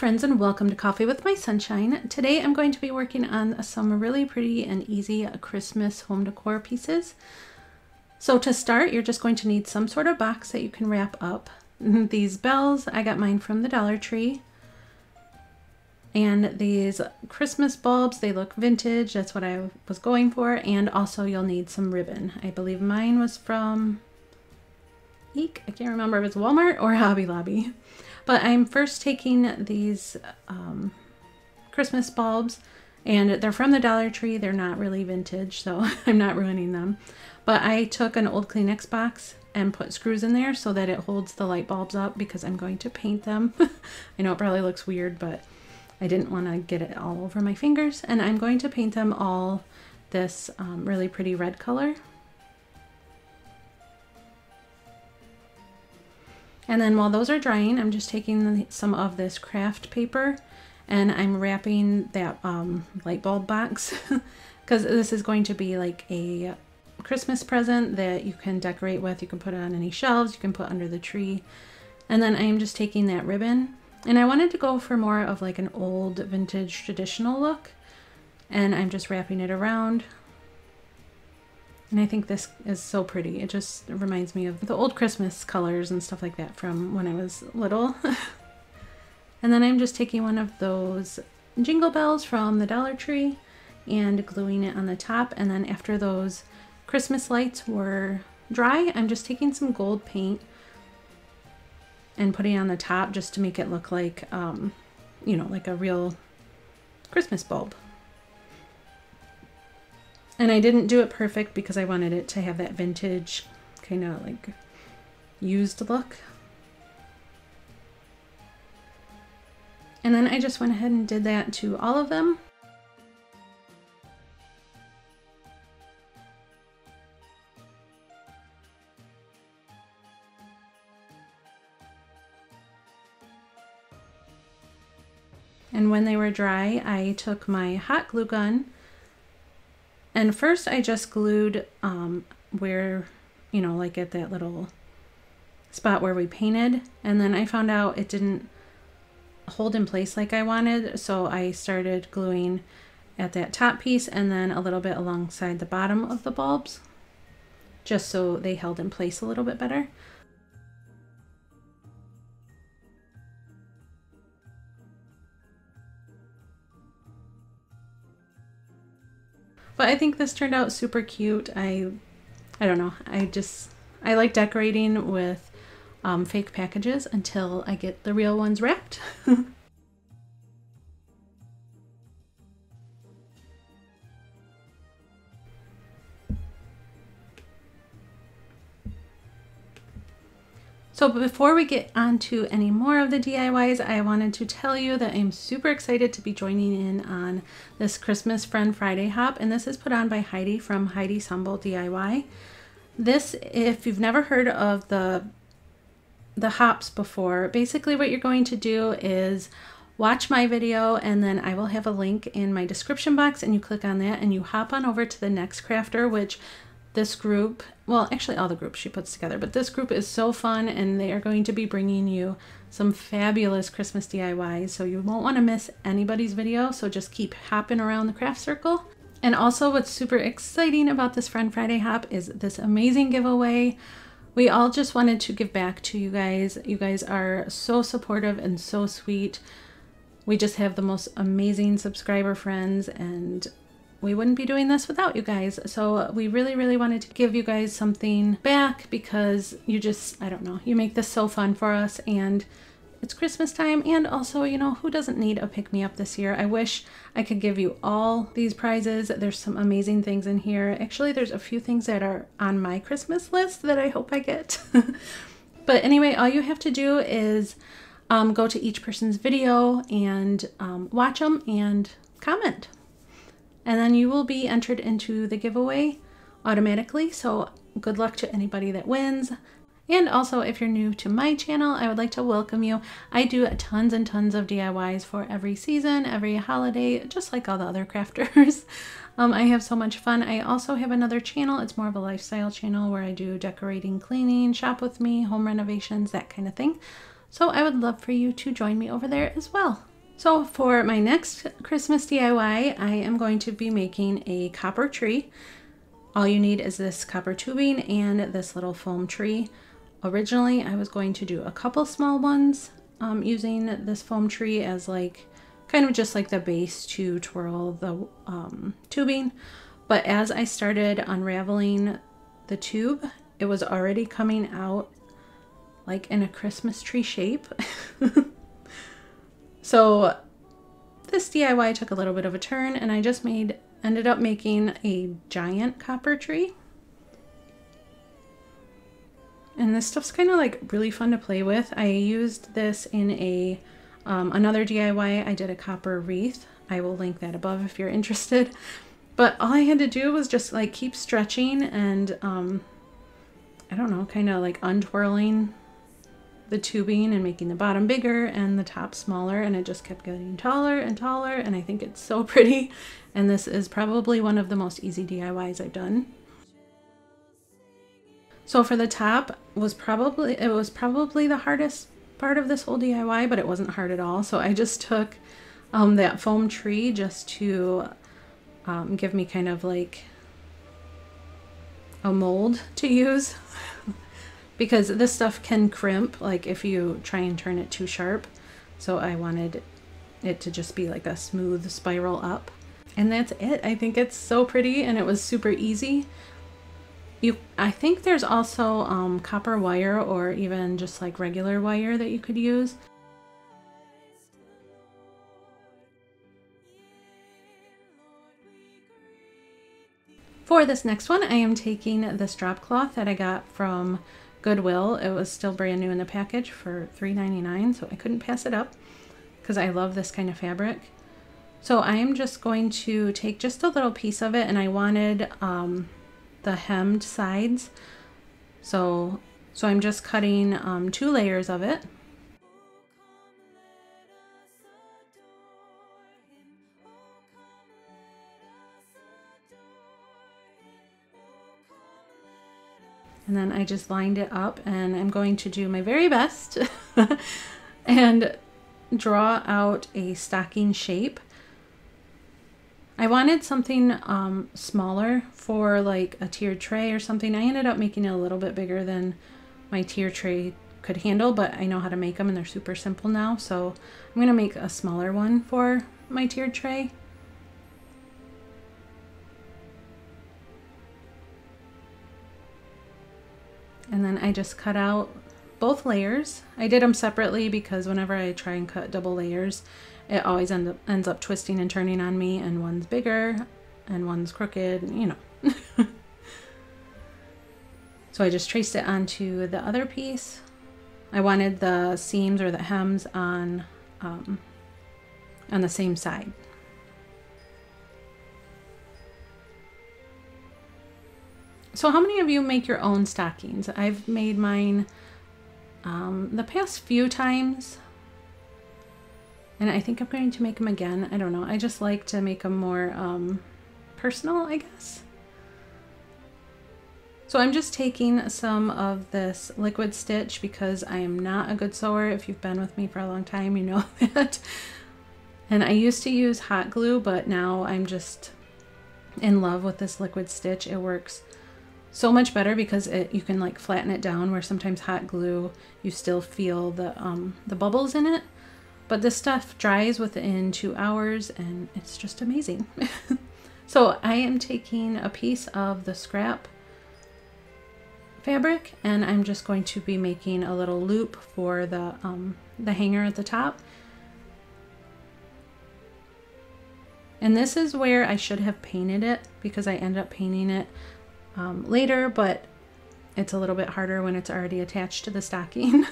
friends, and welcome to Coffee with My Sunshine. Today I'm going to be working on some really pretty and easy Christmas home decor pieces. So to start, you're just going to need some sort of box that you can wrap up. These bells, I got mine from the Dollar Tree. And these Christmas bulbs, they look vintage. That's what I was going for. And also you'll need some ribbon. I believe mine was from Eek. I can't remember if it's Walmart or Hobby Lobby. But I'm first taking these Christmas bulbs, and they're from the Dollar Tree. They're not really vintage, so I'm not ruining them. But I took an old Kleenex box and put screws in there so that it holds the light bulbs up because I'm going to paint them. I know it probably looks weird, but I didn't want to get it all over my fingers. And I'm going to paint them all this really pretty red color. And then while those are drying, I'm just taking some of this craft paper and I'm wrapping that light bulb box because this is going to be like a Christmas present that you can decorate with. You can put it on any shelves, you can put under the tree. And then I'm just taking that ribbon, and I wanted to go for more of like an old vintage traditional look, and I'm just wrapping it around. And I think this is so pretty. It just reminds me of the old Christmas colors and stuff like that from when I was little. And then I'm just taking one of those jingle bells from the Dollar Tree and gluing it on the top. And then after those Christmas lights were dry, I'm just taking some gold paint and putting it on the top just to make it look like, you know, like a real Christmas bulb. And I didn't do it perfect because I wanted it to have that vintage kind of like used look. And then I just went ahead and did that to all of them. And when they were dry, I took my hot glue gun. And first I just glued where, you know, like at that little spot where we painted. And then I found out it didn't hold in place like I wanted. So I started gluing at that top piece and then a little bit alongside the bottom of the bulbs, just so they held in place a little bit better. But I think this turned out super cute. I don't know. I like decorating with fake packages until I get the real ones wrapped. So before we get on to any more of the DIYs, I wanted to tell you that I'm super excited to be joining in on this Christmas Friend Friday hop, and this is put on by Heidi from Heidi's Humble DIY. This, if you've never heard of the hops before, basically what you're going to do is watch my video, and then I will have a link in my description box, and you click on that and you hop on over to the next crafter, which this group, well, actually all the groups she puts together, but this group is so fun, and they are going to be bringing you some fabulous Christmas DIYs, so you won't want to miss anybody's video, so just keep hopping around the craft circle. And also what's super exciting about this Friend Friday hop is this amazing giveaway. We all just wanted to give back to you guys. You guys are so supportive and so sweet. We just have the most amazing subscriber friends, and we wouldn't be doing this without you guys. So we really, really wanted to give you guys something back because you just, I don't know, you make this so fun for us, and it's Christmas time. And also, you know, who doesn't need a pick-me-up this year? I wish I could give you all these prizes. There's some amazing things in here. Actually, there's a few things that are on my Christmas list that I hope I get. But anyway, all you have to do is go to each person's video and watch them and comment. And then you will be entered into the giveaway automatically. So good luck to anybody that wins. And also, if you're new to my channel, I would like to welcome you. I do tons and tons of DIYs for every season, every holiday, just like all the other crafters. I have so much fun. I also have another channel. It's more of a lifestyle channel where I do decorating, cleaning, shop with me, home renovations, that kind of thing. So I would love for you to join me over there as well. So for my next Christmas DIY, I am going to be making a copper tree. All you need is this copper tubing and this little foam tree. Originally, I was going to do a couple small ones using this foam tree as like kind of just like the base to twirl the tubing. But as I started unraveling the tube, it was already coming out like in a Christmas tree shape. So this DIY took a little bit of a turn, and I just ended up making a giant copper tree. And this stuff's kind of like really fun to play with. I used this in a another DIY. I did a copper wreath. I will link that above if you're interested. But all I had to do was just like keep stretching and I don't know, kind of like untwirling the tubing and making the bottom bigger and the top smaller, and it just kept getting taller and taller, and I think it's so pretty. And this is probably one of the most easy DIYs I've done. So for the top it was probably the hardest part of this whole DIY, but it wasn't hard at all. So I just took that foam tree just to give me kind of like a mold to use. Because this stuff can crimp, like if you try and turn it too sharp. So I wanted it to just be like a smooth spiral up. And that's it. I think it's so pretty, and it was super easy. I think there's also copper wire or even just like regular wire that you could use. For this next one, I am taking this drop cloth that I got from Goodwill. It was still brand new in the package for $3.99, so I couldn't pass it up because I love this kind of fabric. So I am just going to take just a little piece of it, and I wanted the hemmed sides. So I'm just cutting 2 layers of it. And then I just lined it up, and I'm going to do my very best and draw out a stocking shape. I wanted something smaller for like a tiered tray or something. I ended up making it a little bit bigger than my tier tray could handle, but I know how to make them and they're super simple now. So I'm going to make a smaller one for my tiered tray. And then I just cut out both layers. I did them separately because whenever I try and cut double layers, it always ends up twisting and turning on me, and one's bigger and one's crooked, you know. So I just traced it onto the other piece. I wanted the seams or the hems on the same side. So how many of you make your own stockings? I've made mine the past few times, and I think I'm going to make them again. I don't know. I just like to make them more personal, I guess. So I'm just taking some of this liquid stitch because I am not a good sewer. If you've been with me for a long time, you know that. And I used to use hot glue, but now I'm just in love with this liquid stitch. It works so much better because you can like flatten it down, where sometimes hot glue you still feel the bubbles in it, but this stuff dries within 2 hours and it's just amazing. So I am taking a piece of the scrap fabric, and I'm just going to be making a little loop for the hanger at the top. And this is where I should have painted it because I ended up painting it later, but it's a little bit harder when it's already attached to the stocking.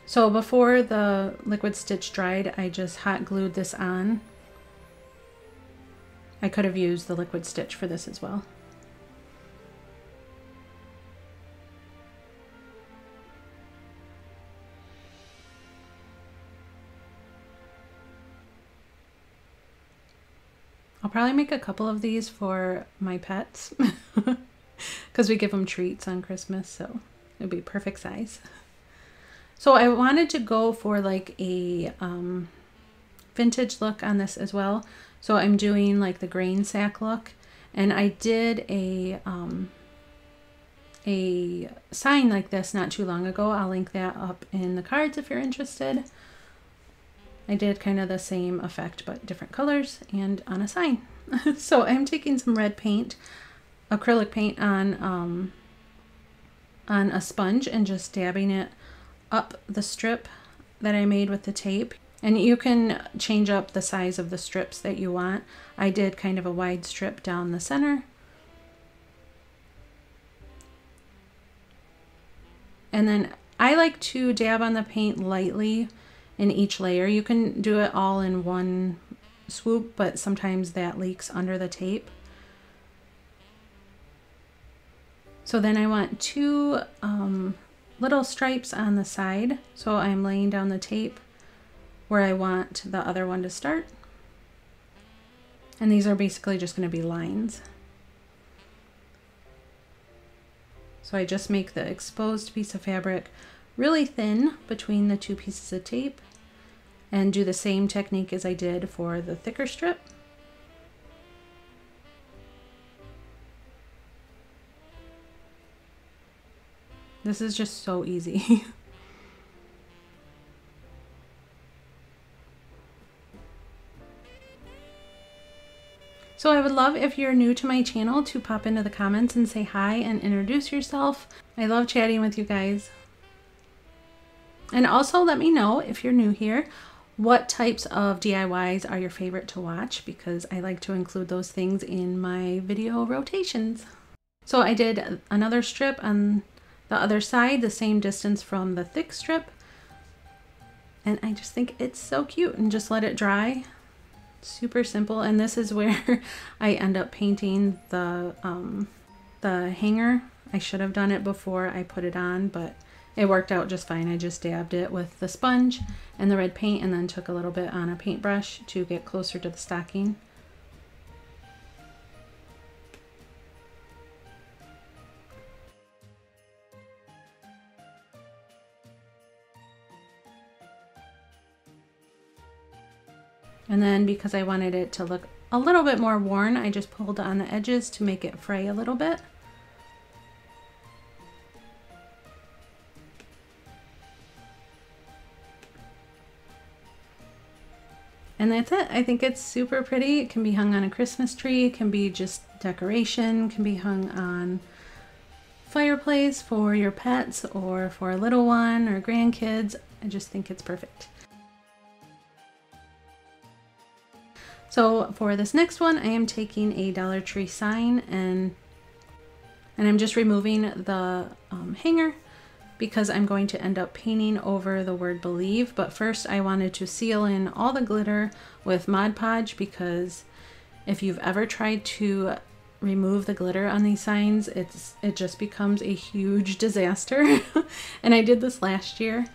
So before the liquid stitch dried, I just hot glued this on. I could have used the liquid stitch for this as well. I'll probably make a couple of these for my pets because we give them treats on Christmas, so it'd be perfect size. So I wanted to go for like a vintage look on this as well. So I'm doing like the grain sack look, and I did a sign like this not too long ago. I'll link that up in the cards if you're interested. I did kind of the same effect but different colors and on a sign. So I'm taking some red paint, acrylic paint on a sponge and just dabbing it up the strip that I made with the tape. And you can change up the size of the strips that you want. I did kind of a wide strip down the center. And then I like to dab on the paint lightly in each layer. You can do it all in one swoop, but sometimes that leaks under the tape. So then I want two little stripes on the side. So I'm laying down the tape where I want the other one to start. And these are basically just going to be lines. So I just make the exposed piece of fabric really thin between the two pieces of tape and do the same technique as I did for the thicker strip. This is just so easy. So I would love if you're new to my channel to pop into the comments and say hi and introduce yourself. I love chatting with you guys. And also let me know if you're new here, what types of DIYs are your favorite to watch, because I like to include those things in my video rotations. So I did another strip on the other side, the same distance from the thick strip. And I just think it's so cute, and just let it dry. Super simple. And this is where I end up painting the hanger. I should have done it before I put it on, but it worked out just fine. I just dabbed it with the sponge and the red paint and then took a little bit on a paintbrush to get closer to the stocking. And then because I wanted it to look a little bit more worn, I just pulled on the edges to make it fray a little bit. And that's it. I think it's super pretty. It can be hung on a Christmas tree. It can be just decoration. It can be hung on fireplace for your pets or for a little one or grandkids. I just think it's perfect. So for this next one, I am taking a Dollar Tree sign and I'm just removing the hanger because I'm going to end up painting over the word believe. But first I wanted to seal in all the glitter with Mod Podge, because if you've ever tried to remove the glitter on these signs, it just becomes a huge disaster. And I did this last year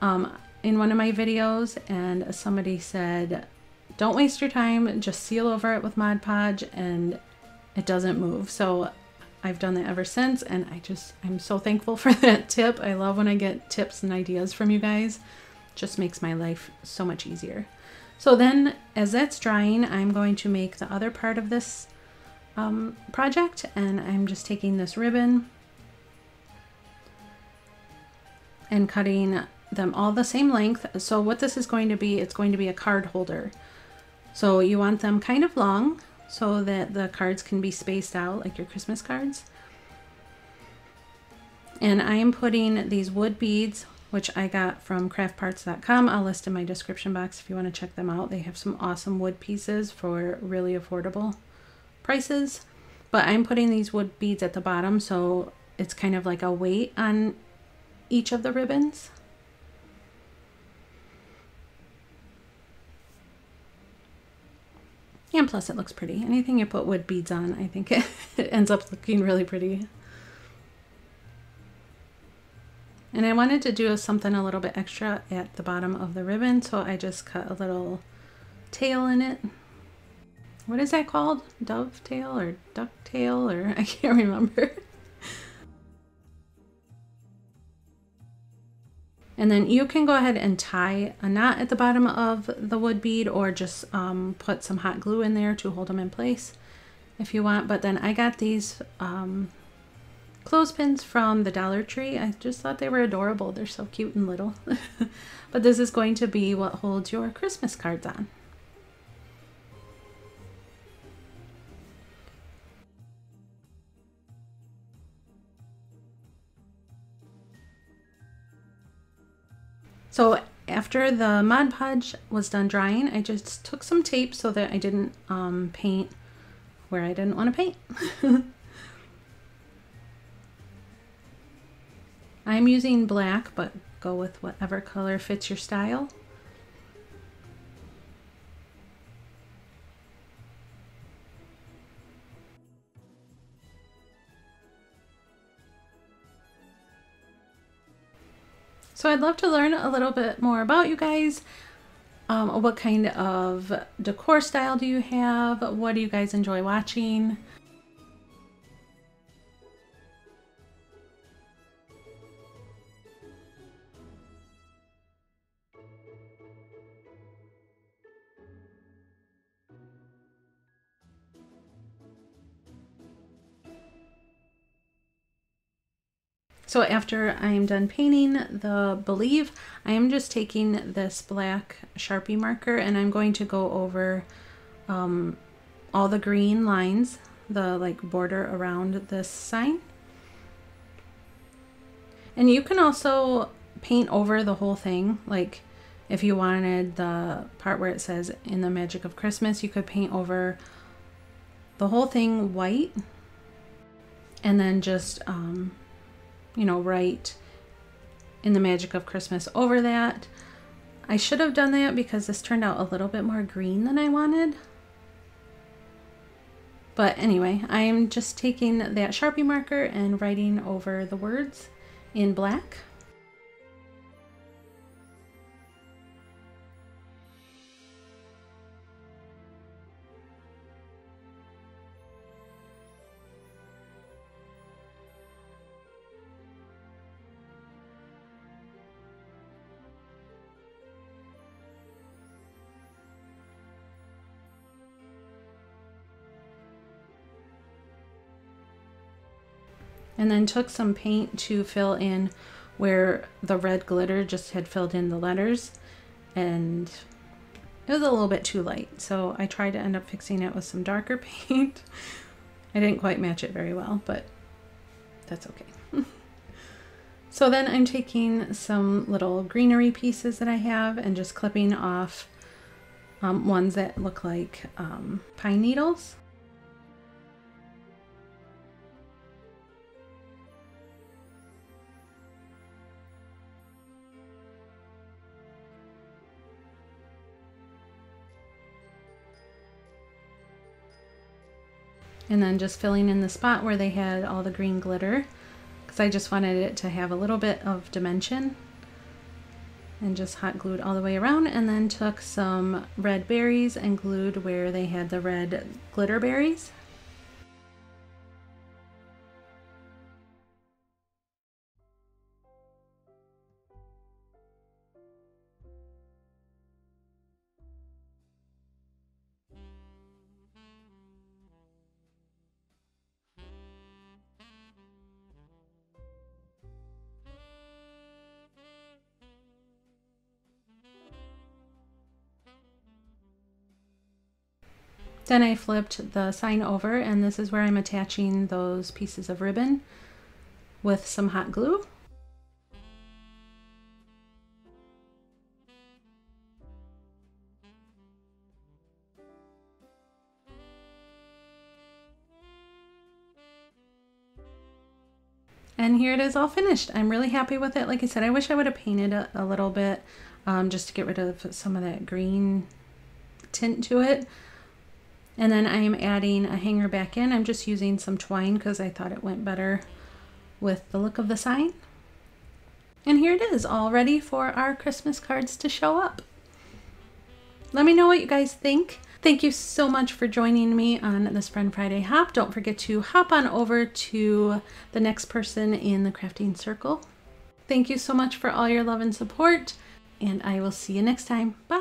in one of my videos, and somebody said, don't waste your time, just seal over it with Mod Podge and it doesn't move. So I've done that ever since, and I'm so thankful for that tip. I love when I get tips and ideas from you guys. It just makes my life so much easier. So then as that's drying, I'm going to make the other part of this project, and I'm just taking this ribbon and cutting them all the same length. So what this is going to be, it's going to be a card holder. So you want them kind of long so that the cards can be spaced out like your Christmas cards. And I am putting these wood beads, which I got from craftparts.com. I'll list in my description box if you want to check them out. They have some awesome wood pieces for really affordable prices. But I'm putting these wood beads at the bottom, so it's kind of like a weight on each of the ribbons. And plus it looks pretty. Anything you put wood beads on, I think it ends up looking really pretty. And I wanted to do something a little bit extra at the bottom of the ribbon, so I just cut a little tail in it. What is that called? Dovetail or ducktail, or I can't remember. And then you can go ahead and tie a knot at the bottom of the wood bead, or just put some hot glue in there to hold them in place if you want. But then I got these clothespins from the Dollar Tree. I just thought they were adorable. They're so cute and little. But this is going to be what holds your Christmas cards on. So after the Mod Podge was done drying, I just took some tape so that I didn't paint where I didn't want to paint. I'm using black, but go with whatever color fits your style. So I'd love to learn a little bit more about you guys. What kind of decor style do you have? What do you guys enjoy watching? So after I am done painting the Believe, I am just taking this black Sharpie marker and I'm going to go over all the green lines, the like border around this sign. And you can also paint over the whole thing. Like if you wanted the part where it says "In the Magic of Christmas," you could paint over the whole thing white and then just you know, write "In the Magic of Christmas" over that. I should have done that because this turned out a little bit more green than I wanted. But anyway, I'm just taking that Sharpie marker and writing over the words in black. And then took some paint to fill in where the red glitter just had filled in the letters, and it was a little bit too light, so I tried to end up fixing it with some darker paint. I didn't quite match it very well, but that's okay. So then I'm taking some little greenery pieces that I have and just clipping off ones that look like pine needles. And then just filling in the spot where they had all the green glitter, because I just wanted it to have a little bit of dimension, and just hot glued all the way around. And then took some red berries and glued where they had the red glitter berries. Then I flipped the sign over, and this is where I'm attaching those pieces of ribbon with some hot glue. And here it is all finished. I'm really happy with it. Like I said, I wish I would have painted a little bit just to get rid of some of that green tint to it. And then I am adding a hanger back in. I'm just using some twine because I thought it went better with the look of the sign. And here it is, all ready for our Christmas cards to show up. Let me know what you guys think. Thank you so much for joining me on this Friend Friday hop. Don't forget to hop on over to the next person in the crafting circle. Thank you so much for all your love and support, and I will see you next time. Bye!